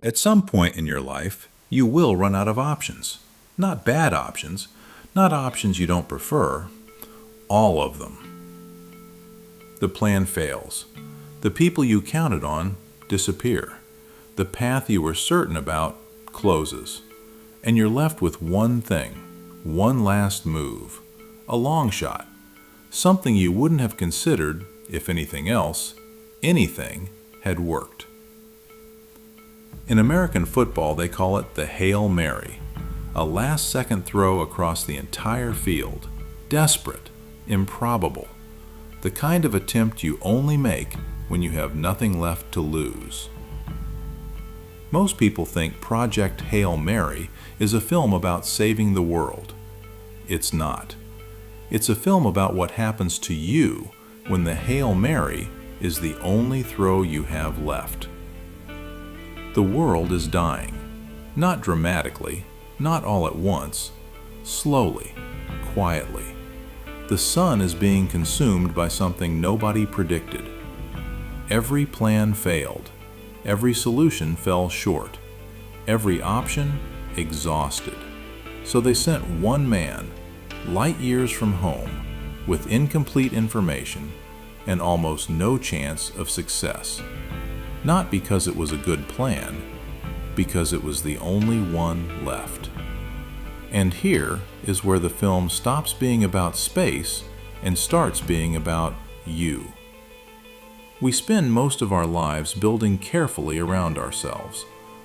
At some point in your life, you will run out of options. Not bad options, not options you don't prefer, all of them. The plan fails. The people you counted on disappear. The path you were certain about closes. And you're left with one thing, one last move, a long shot, something you wouldn't have considered if anything else, anything, had worked. In American football, they call it the Hail Mary, a last-second throw across the entire field, desperate, improbable, the kind of attempt you only make when you have nothing left to lose. Most people think Project Hail Mary is a film about saving the world. It's not. It's a film about what happens to you when the Hail Mary is the only throw you have left. The world is dying. Not dramatically, not all at once, slowly, quietly. The sun is being consumed by something nobody predicted. Every plan failed. Every solution fell short. Every option exhausted. So they sent one man, light years from home, with incomplete information and almost no chance of success. Not because it was a good plan, because it was the only one left. And here is where the film stops being about space and starts being about you. We spend most of our lives building carefully around ourselves,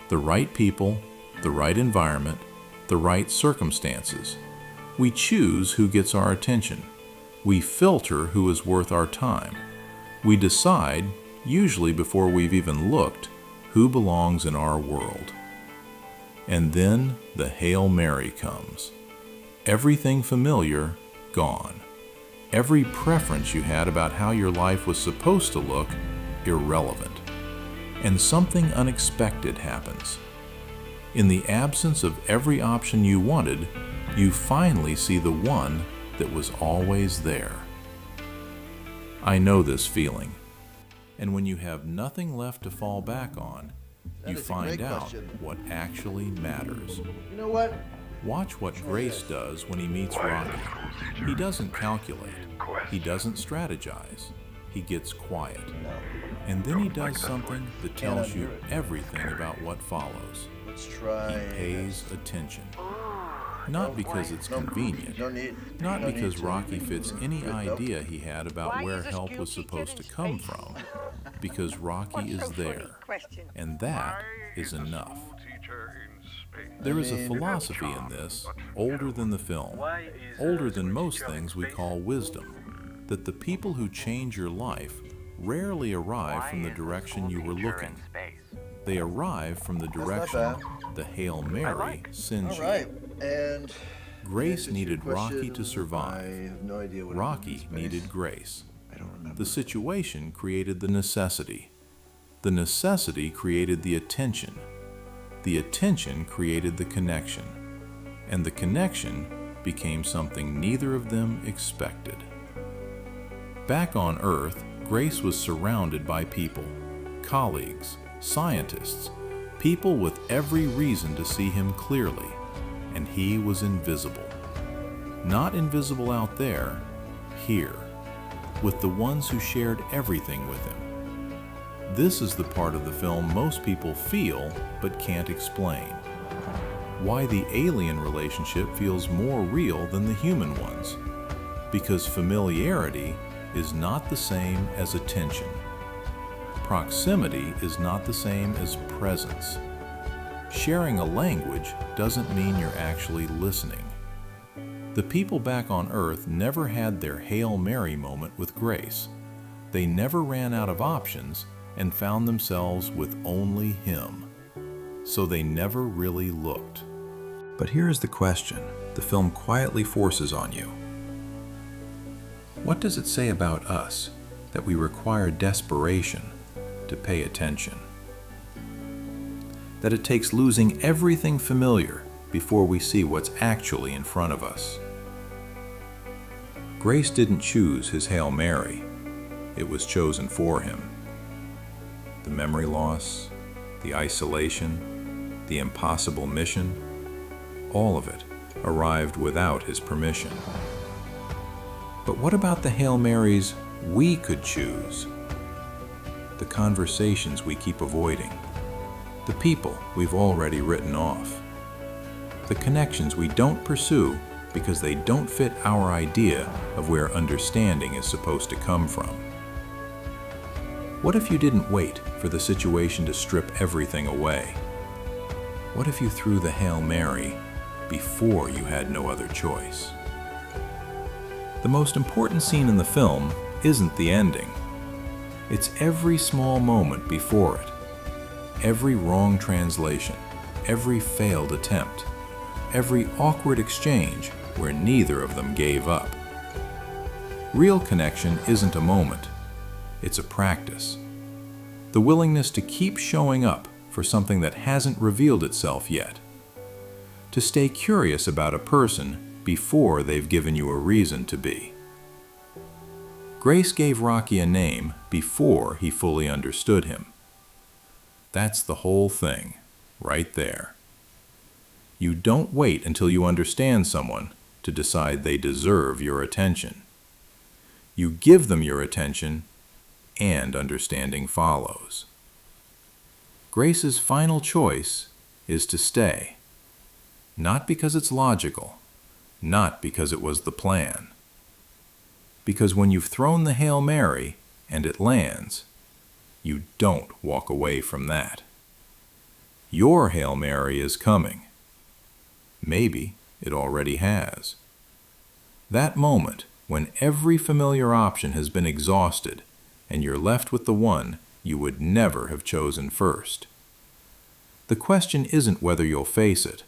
the right people, the right environment, the right circumstances. We choose who gets our attention. We filter who is worth our time. We decide, usually before we've even looked, who belongs in our world. And then the Hail Mary comes. Everything familiar, gone. Every preference you had about how your life was supposed to look, irrelevant. And something unexpected happens. In the absence of every option you wanted, you finally see the one that was always there. I know this feeling. And when you have nothing left to fall back on, you find out what actually matters. You know what? Watch what Grace does when he meets Rocky. He doesn't calculate. He doesn't strategize. He gets quiet. And then he does something that tells you everything about what follows. Let's try. He pays attention. Not because it's convenient, not because Rocky fits any idea he had about where help was supposed to come from, because Rocky is there, and that is enough. There is a philosophy in this, older than the film, older than most things we call wisdom, that the people who change your life rarely arrive from the direction you were looking. They arrive from the direction the Hail Mary sends you. And Grace needed Rocky to survive. Rocky needed Grace. The situation created the necessity. The necessity created the attention. The attention created the connection. And the connection became something neither of them expected. Back on Earth, Grace was surrounded by people, colleagues, scientists, people with every reason to see him clearly. And he was invisible. Not invisible out there, here, with the ones who shared everything with him. This is the part of the film most people feel but can't explain. Why the alien relationship feels more real than the human ones. Because familiarity is not the same as attention. Proximity is not the same as presence. Sharing a language doesn't mean you're actually listening. The people back on Earth never had their Hail Mary moment with Grace. They never ran out of options and found themselves with only him. So they never really looked. But here is the question the film quietly forces on you. What does it say about us that we require desperation to pay attention? That it takes losing everything familiar before we see what's actually in front of us. Grace didn't choose his Hail Mary. It was chosen for him. The memory loss, the isolation, the impossible mission, all of it arrived without his permission. But what about the Hail Marys we could choose? The conversations we keep avoiding, the people we've already written off, the connections we don't pursue because they don't fit our idea of where understanding is supposed to come from. What if you didn't wait for the situation to strip everything away? What if you threw the Hail Mary before you had no other choice? The most important scene in the film isn't the ending. It's every small moment before it. Every wrong translation, every failed attempt, every awkward exchange where neither of them gave up. Real connection isn't a moment. It's a practice. The willingness to keep showing up for something that hasn't revealed itself yet. To stay curious about a person before they've given you a reason to be. Grace gave Rocky a name before he fully understood him. That's the whole thing, right there. You don't wait until you understand someone to decide they deserve your attention. You give them your attention, and understanding follows. Grace's final choice is to stay. Not because it's logical, not because it was the plan. Because when you've thrown the Hail Mary and it lands, you don't walk away from that. Your Hail Mary is coming. Maybe it already has. That moment when every familiar option has been exhausted and you're left with the one you would never have chosen first. The question isn't whether you'll face it.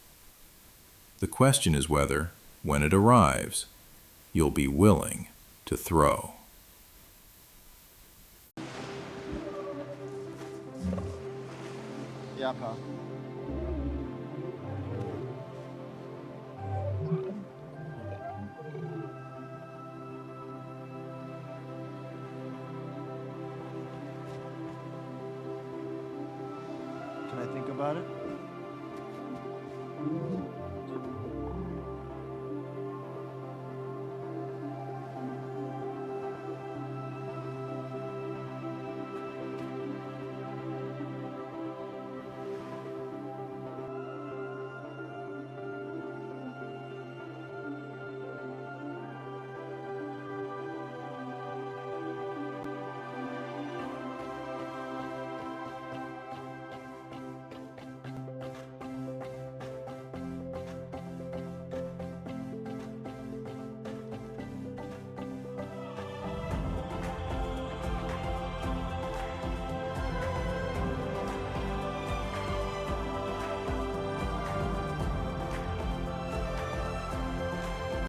The question is whether, when it arrives, you'll be willing to throw. Yeah, Pa. Can I think about it?